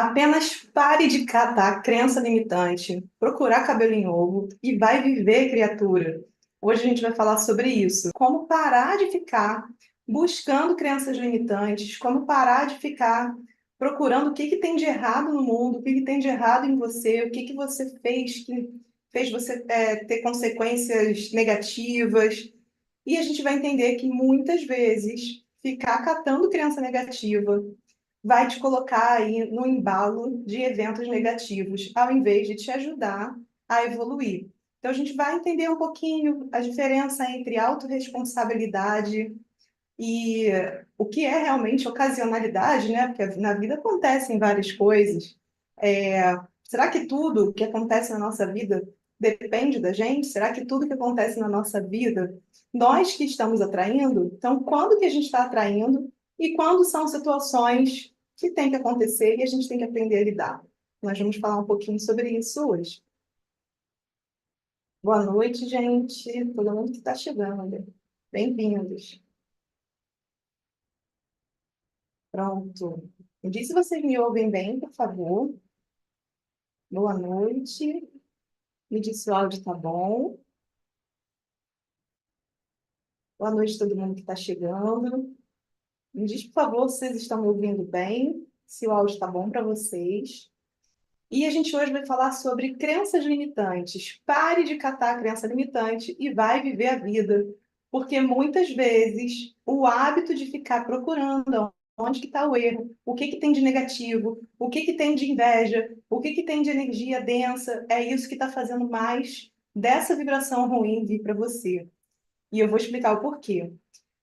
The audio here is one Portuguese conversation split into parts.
Apenas pare de catar crença limitante, procurar cabelo em ovo e vai viver, criatura. Hoje a gente vai falar sobre isso. Como parar de ficar buscando crenças limitantes, como parar de ficar procurando o que tem de errado no mundo, o que tem de errado em você, o que você fez que fez você ter consequências negativas. E a gente vai entender que muitas vezes ficar catando crença negativa vai te colocar aí no embalo de eventos negativos, ao invés de te ajudar a evoluir. Então, a gente vai entender um pouquinho a diferença entre autorresponsabilidade e o que é realmente ocasionalidade, né? Porque na vida acontecem várias coisas. Será que tudo que acontece na nossa vida depende da gente? Será que tudo que acontece na nossa vida, nós que estamos atraindo? Então, quando que a gente está atraindo e quando são situações que tem que acontecer e a gente tem que aprender a lidar? Nós vamos falar um pouquinho sobre isso hoje. Boa noite, gente. Todo mundo que está chegando. Bem-vindos. Pronto. Me diz se vocês me ouvem bem, por favor. Boa noite. Me diz se o áudio está bom. Boa noite a todo mundo que está chegando. Me diz, por favor, se vocês estão me ouvindo bem, se o áudio está bom para vocês. E a gente hoje vai falar sobre crenças limitantes. Pare de catar a crença limitante e vai viver a vida. Porque muitas vezes o hábito de ficar procurando onde que está o erro, o que tem de negativo, o que tem de inveja, o que tem de energia densa, é isso que está fazendo mais dessa vibração ruim vir para você. E eu vou explicar o porquê.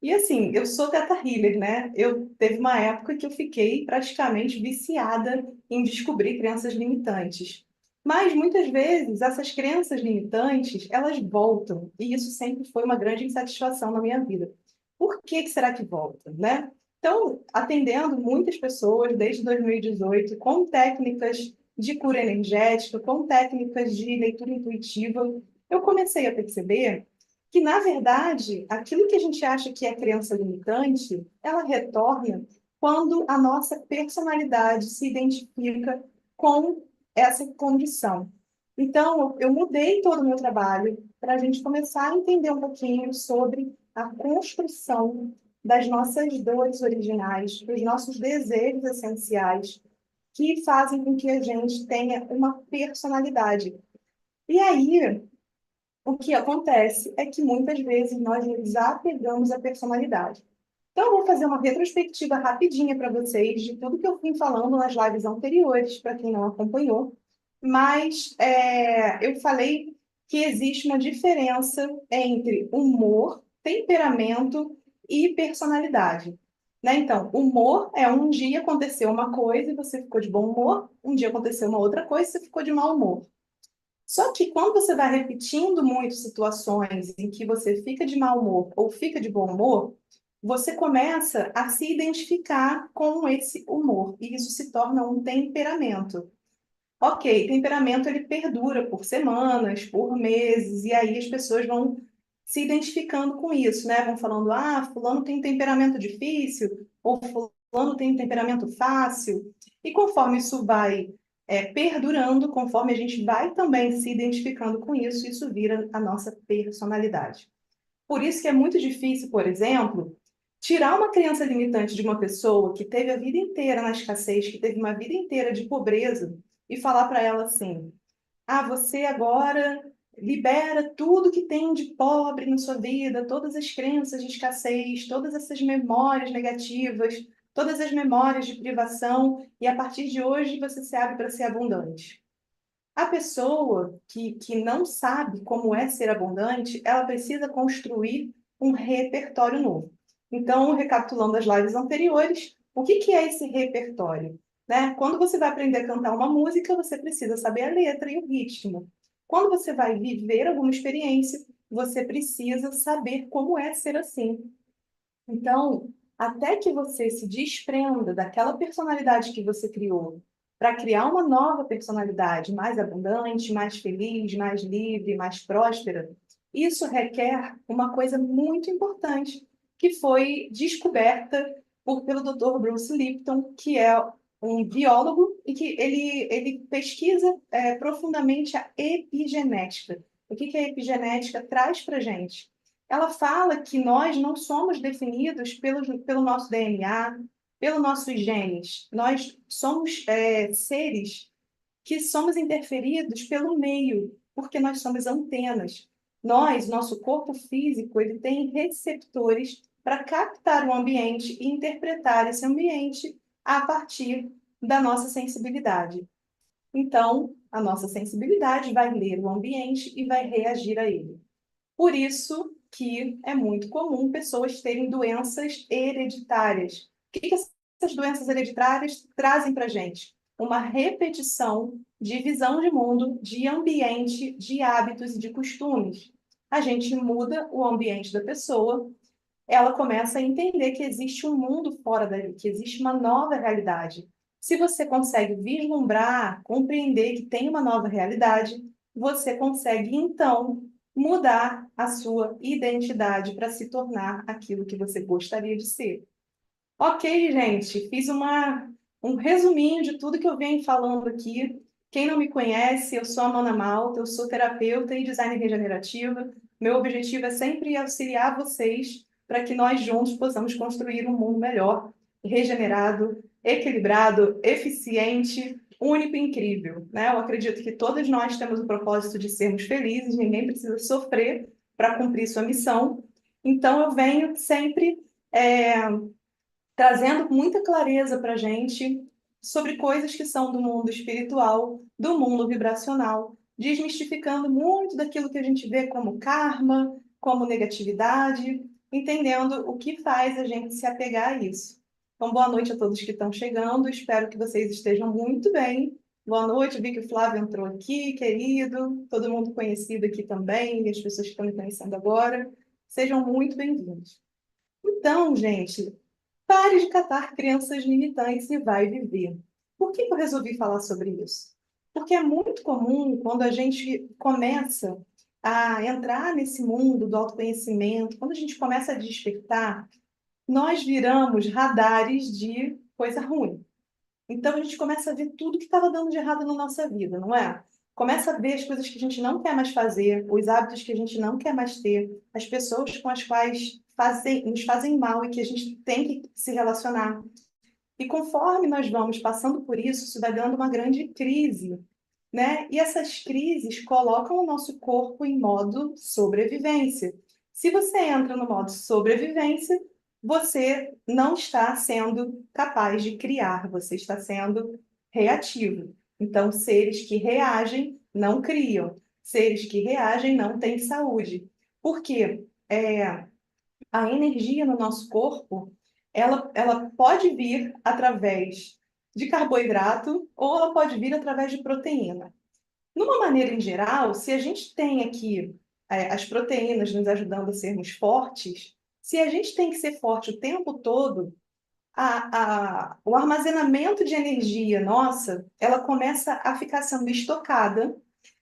E assim, eu sou teta healer, né? Eu teve uma época que eu fiquei praticamente viciada em descobrir crenças limitantes. Mas muitas vezes essas crenças limitantes, elas voltam, e isso sempre foi uma grande insatisfação na minha vida. Por que que será que volta, né? Então, atendendo muitas pessoas desde 2018 com técnicas de cura energética, com técnicas de leitura intuitiva, eu comecei a perceber que, na verdade, aquilo que a gente acha que é crença limitante, ela retorna quando a nossa personalidade se identifica com essa condição. Então, eu mudei todo o meu trabalho para a gente começar a entender um pouquinho sobre a construção das nossas dores originais, dos nossos desejos essenciais, que fazem com que a gente tenha uma personalidade. E aí, o que acontece é que muitas vezes nós nos apegamos à personalidade. Então, eu vou fazer uma retrospectiva rapidinha para vocês de tudo que eu vim falando nas lives anteriores, para quem não acompanhou. Mas eu falei que existe uma diferença entre humor, temperamento e personalidade. Né? Então, humor é um dia aconteceu uma coisa e você ficou de bom humor, um dia aconteceu uma outra coisa e você ficou de mau humor. Só que quando você vai repetindo muito situações em que você fica de mau humor ou fica de bom humor, você começa a se identificar com esse humor e isso se torna um temperamento. Ok, temperamento ele perdura por semanas, por meses, e aí as pessoas vão se identificando com isso, né? Vão falando, ah, fulano tem temperamento difícil, ou fulano tem temperamento fácil. E conforme isso vai perdurando, conforme a gente vai também se identificando com isso vira a nossa personalidade. Por isso que é muito difícil, por exemplo, tirar uma crença limitante de uma pessoa que teve a vida inteira na escassez, que teve uma vida inteira de pobreza, e falar para ela assim: ah, você agora libera tudo que tem de pobre na sua vida, todas as crenças de escassez, todas essas memórias negativas, todas as memórias de privação, e a partir de hoje você se abre para ser abundante. A pessoa que não sabe como é ser abundante, ela precisa construir um repertório novo. Então, recapitulando as lives anteriores, o que é esse repertório? Né? Quando você vai aprender a cantar uma música, você precisa saber a letra e o ritmo. Quando você vai viver alguma experiência, você precisa saber como é ser assim. Então, até que você se desprenda daquela personalidade que você criou, para criar uma nova personalidade mais abundante, mais feliz, mais livre, mais próspera, isso requer uma coisa muito importante, que foi descoberta pelo Dr. Bruce Lipton, que é um biólogo e que ele pesquisa profundamente a epigenética. O que a epigenética traz para a gente? Ela fala que nós não somos definidos pelo nosso DNA, pelos nossos genes. Nós somos seres que somos interferidos pelo meio, porque nós somos antenas. Nosso corpo físico, ele tem receptores para captar o ambiente e interpretar esse ambiente a partir da nossa sensibilidade. Então, a nossa sensibilidade vai ler o ambiente e vai reagir a ele. Por isso que é muito comum pessoas terem doenças hereditárias. O que essas doenças hereditárias trazem para a gente? Uma repetição de visão de mundo, de ambiente, de hábitos e de costumes. A gente muda o ambiente da pessoa, ela começa a entender que existe um mundo fora dali, que existe uma nova realidade. Se você consegue vislumbrar, compreender que tem uma nova realidade, você consegue, então, mudar a sua identidade para se tornar aquilo que você gostaria de ser. Ok, gente, fiz um resuminho de tudo que eu venho falando aqui. Quem não me conhece, eu sou a Mana Malta, eu sou terapeuta e designer regenerativa. Meu objetivo é sempre auxiliar vocês para que nós juntos possamos construir um mundo melhor, regenerado, equilibrado, eficiente, único e incrível, né? Eu acredito que todos nós temos o propósito de sermos felizes, ninguém precisa sofrer para cumprir sua missão. Então, eu venho sempre trazendo com muita clareza para a gente sobre coisas que são do mundo espiritual, do mundo vibracional, desmistificando muito daquilo que a gente vê como karma, como negatividade, entendendo o que faz a gente se apegar a isso. Então, boa noite a todos que estão chegando, espero que vocês estejam muito bem. Boa noite, vi que o Flávio entrou aqui, querido, todo mundo conhecido aqui também, e as pessoas que estão me conhecendo agora, sejam muito bem-vindos. Então, gente, pare de catar crenças limitantes e vai viver. Por que eu resolvi falar sobre isso? Porque é muito comum quando a gente começa a entrar nesse mundo do autoconhecimento, quando a gente começa a despertar, nós viramos radares de coisa ruim. Então a gente começa a ver tudo que estava dando de errado na nossa vida, não é? Começa a ver as coisas que a gente não quer mais fazer, os hábitos que a gente não quer mais ter, as pessoas com as quais nos fazem mal e que a gente tem que se relacionar. E conforme nós vamos passando por isso, isso vai dando uma grande crise, né? E essas crises colocam o nosso corpo em modo sobrevivência. Se você entra no modo sobrevivência, você não está sendo capaz de criar, você está sendo reativo. Então, seres que reagem não criam, seres que reagem não têm saúde. Por quê? A energia no nosso corpo, ela pode vir através de carboidrato ou ela pode vir através de proteína. Numa maneira em geral, se a gente tem aqui as proteínas nos ajudando a sermos fortes, se a gente tem que ser forte o tempo todo, o armazenamento de energia nossa, ela começa a ficar sendo estocada,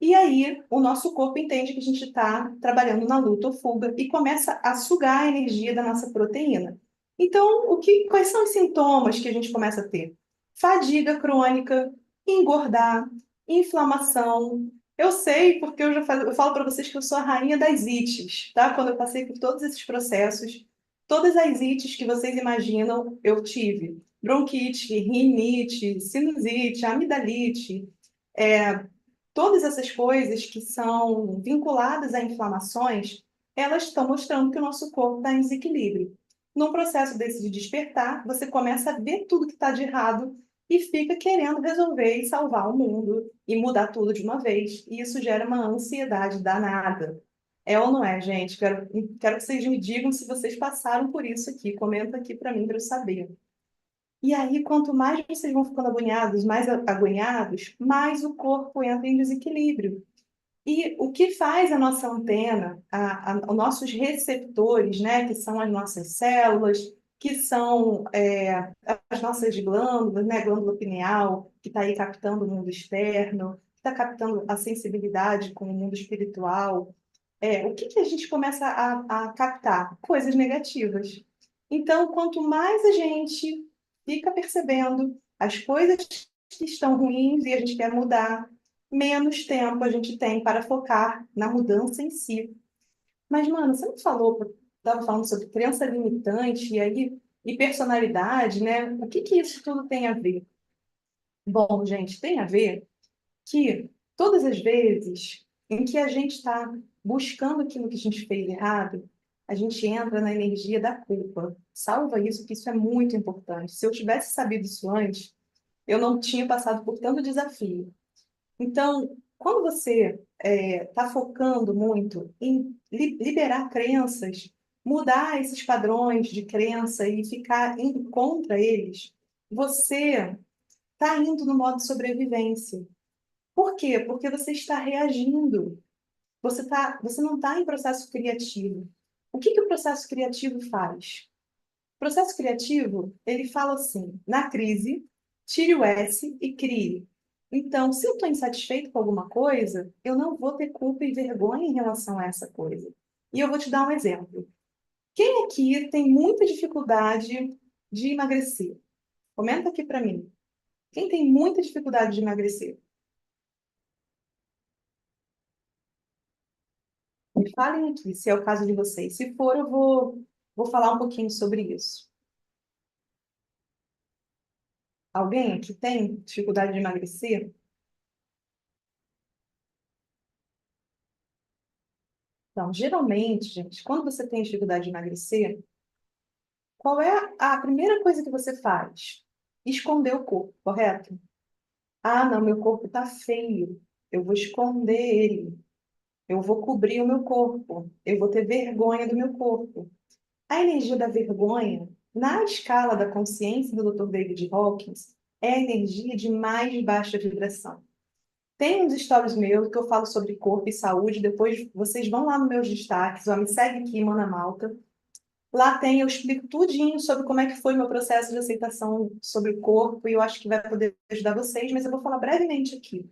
e aí o nosso corpo entende que a gente está trabalhando na luta ou fuga e começa a sugar a energia da nossa proteína. Então, quais são os sintomas que a gente começa a ter? Fadiga crônica, engordar, inflamação. Eu sei porque eu falo para vocês que eu sou a rainha das ites, tá? Quando eu passei por todos esses processos, todas as ites que vocês imaginam, eu tive. Bronquite, rinite, sinusite, amidalite, todas essas coisas que são vinculadas a inflamações, elas estão mostrando que o nosso corpo está em desequilíbrio. Num processo desse de despertar, você começa a ver tudo que está de errado e fica querendo resolver e salvar o mundo e mudar tudo de uma vez. E isso gera uma ansiedade danada. É ou não é, gente? Quero que vocês me digam se vocês passaram por isso aqui. Comenta aqui para mim, para eu saber. E aí, quanto mais vocês vão ficando agoniados, mais agoniados, mais o corpo entra em desequilíbrio. E o que faz a nossa antena, os nossos receptores, né, que são as nossas células, que são as nossas glândulas, né, glândula pineal, que está aí captando o mundo externo, que está captando a sensibilidade com o mundo espiritual. O que a gente começa a captar? Coisas negativas. Então, quanto mais a gente fica percebendo as coisas que estão ruins e a gente quer mudar, menos tempo a gente tem para focar na mudança em si. Mas, mano, você não falou, estava falando sobre crença limitante e personalidade, né? O que que isso tudo tem a ver? Bom, gente, tem a ver que todas as vezes em que a gente está buscando aquilo que a gente fez errado, a gente entra na energia da culpa. Salva isso, que isso é muito importante. Se eu tivesse sabido isso antes, eu não tinha passado por tanto desafio. Então, quando você está focando muito em liberar crenças, mudar esses padrões de crença e ficar indo contra eles, você está indo no modo sobrevivência. Por quê? Porque você está reagindo. Você não está em processo criativo. O que que o processo criativo faz? O processo criativo, ele fala assim, na crise, tire o S e crie. Então, se eu estou insatisfeito com alguma coisa, eu não vou ter culpa e vergonha em relação a essa coisa. E eu vou te dar um exemplo. Quem aqui tem muita dificuldade de emagrecer? Comenta aqui para mim. Quem tem muita dificuldade de emagrecer? Me falem aqui, se é o caso de vocês. Se for, vou falar um pouquinho sobre isso. Alguém aqui tem dificuldade de emagrecer? Então, geralmente, gente, quando você tem dificuldade de emagrecer, qual é a primeira coisa que você faz? Esconder o corpo, correto? Ah, não, meu corpo está feio. Eu vou esconder ele. Eu vou cobrir o meu corpo. Eu vou ter vergonha do meu corpo. A energia da vergonha, na escala da consciência do Dr. David Hawkins, é a energia de mais baixa vibração. Tem uns stories meus que eu falo sobre corpo e saúde, depois vocês vão lá nos meus destaques, ó, me segue aqui, Mana Malta. Lá tem, eu explico tudinho sobre como é que foi meu processo de aceitação sobre o corpo, e eu acho que vai poder ajudar vocês, mas eu vou falar brevemente aqui.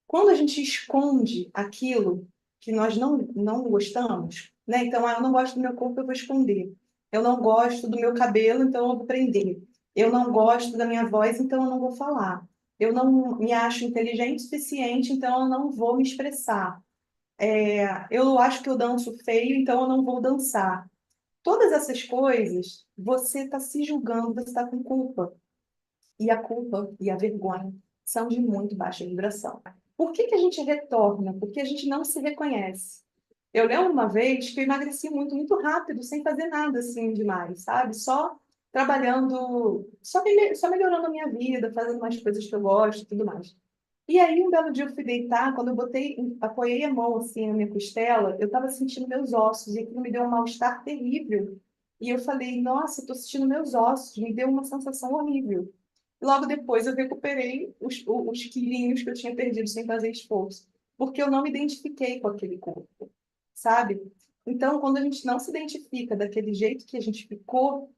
Quando a gente esconde aquilo que nós não gostamos, né? Então, eu não gosto do meu corpo, eu vou esconder. Eu não gosto do meu cabelo, então eu vou prender. Eu não gosto da minha voz, então eu não vou falar. Eu não me acho inteligente o suficiente, então eu não vou me expressar. Eu acho que eu danço feio, então eu não vou dançar. Todas essas coisas, você está se julgando, você está com culpa. E a culpa e a vergonha são de muito baixa vibração. Por que que a gente retorna? Porque a gente não se reconhece. Eu lembro uma vez que eu emagreci muito, muito rápido, sem fazer nada assim demais, sabe? Só trabalhando, só melhorando a minha vida, fazendo mais coisas que eu gosto e tudo mais. E aí, um belo dia eu fui deitar, quando eu apoiei a mão assim na minha costela, eu estava sentindo meus ossos e aquilo me deu um mal-estar terrível. E eu falei, nossa, estou sentindo meus ossos, me deu uma sensação horrível. Logo depois eu recuperei os quilinhos que eu tinha perdido sem fazer esforço, porque eu não me identifiquei com aquele corpo, sabe? Então, quando a gente não se identifica daquele jeito que a gente ficou,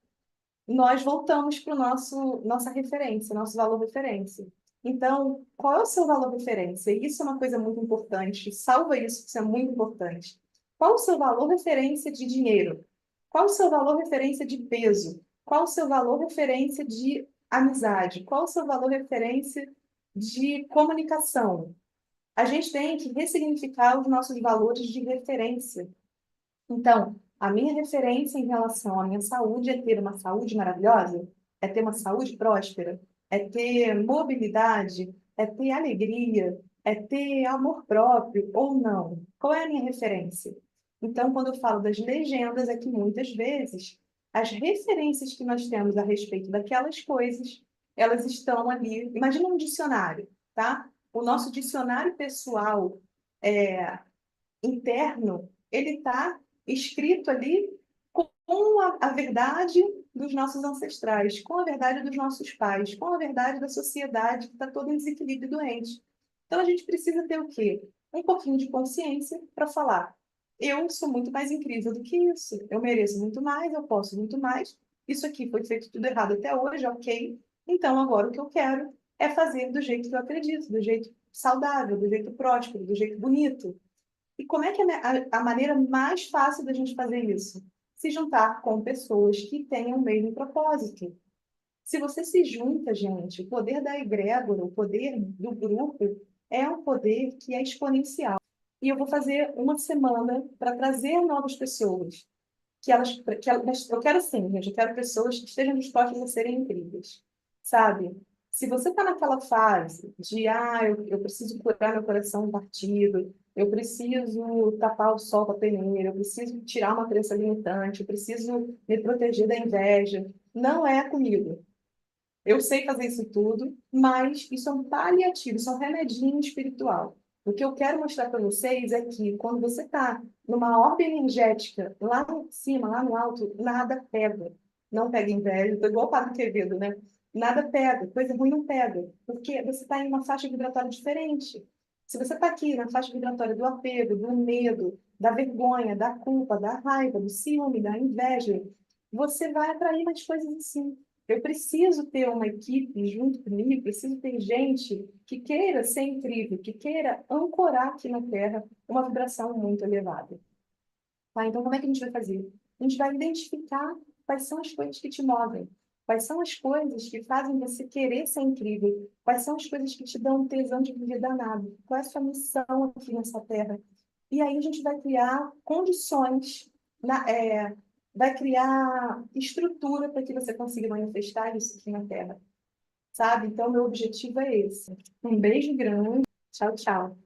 nós voltamos para o nossa referência, nosso valor referência. Então, qual é o seu valor referência? Isso é uma coisa muito importante. Salva isso, isso é muito importante. Qual o seu valor referência de dinheiro? Qual o seu valor referência de peso? Qual o seu valor referência de amizade? Qual o seu valor referência de comunicação? A gente tem que ressignificar os nossos valores de referência. Então, a minha referência em relação à minha saúde é ter uma saúde maravilhosa, é ter uma saúde próspera, é ter mobilidade, é ter alegria, é ter amor próprio ou não. Qual é a minha referência? Então, quando eu falo das legendas, é que muitas vezes as referências que nós temos a respeito daquelas coisas, elas estão ali. Imagina um dicionário, tá? O nosso dicionário pessoal interno, ele está escrito ali com a verdade dos nossos ancestrais, com a verdade dos nossos pais, com a verdade da sociedade que está toda em desequilíbrio e doente. Então a gente precisa ter o quê? Um pouquinho de consciência para falar. Eu sou muito mais incrível do que isso. Eu mereço muito mais, eu posso muito mais. Isso aqui foi feito tudo errado até hoje, ok? Então agora o que eu quero é fazer do jeito que eu acredito, do jeito saudável, do jeito próspero, do jeito bonito. E como é que é a maneira mais fácil da gente fazer isso? Se juntar com pessoas que tenham o mesmo propósito. Se você se junta, gente, o poder da egrégora, o poder do grupo, é um poder que é exponencial. E eu vou fazer uma semana para trazer novas pessoas. Eu quero sim, gente, eu quero pessoas que estejam dispostas a serem incríveis, sabe? Se você está naquela fase de, eu preciso curar meu coração partido, eu preciso tapar o sol com a peneira, eu preciso tirar uma crença limitante, eu preciso me proteger da inveja, não é comigo. Eu sei fazer isso tudo, mas isso é um paliativo, isso é um remedinho espiritual. O que eu quero mostrar para vocês é que quando você está numa ordem energética lá em cima, lá no alto, nada pega. Não pega inveja, estou igual o Padre Quevedo, né? Nada pega, coisa ruim não pega, porque você está em uma faixa vibratória diferente. Se você está aqui na faixa vibratória do apego, do medo, da vergonha, da culpa, da raiva, do ciúme, da inveja, você vai atrair mais coisas assim. Eu preciso ter uma equipe junto comigo, preciso ter gente que queira ser incrível, que queira ancorar aqui na Terra uma vibração muito elevada. Tá? Então, como é que a gente vai fazer? A gente vai identificar quais são as coisas que te movem, quais são as coisas que fazem você querer ser incrível, quais são as coisas que te dão um tesão de viver danado, qual é a sua missão aqui nessa Terra. E aí a gente vai criar condições, vai criar estrutura para que você consiga manifestar isso aqui na Terra, sabe? Então, meu objetivo é esse. Um beijo grande. Tchau, tchau.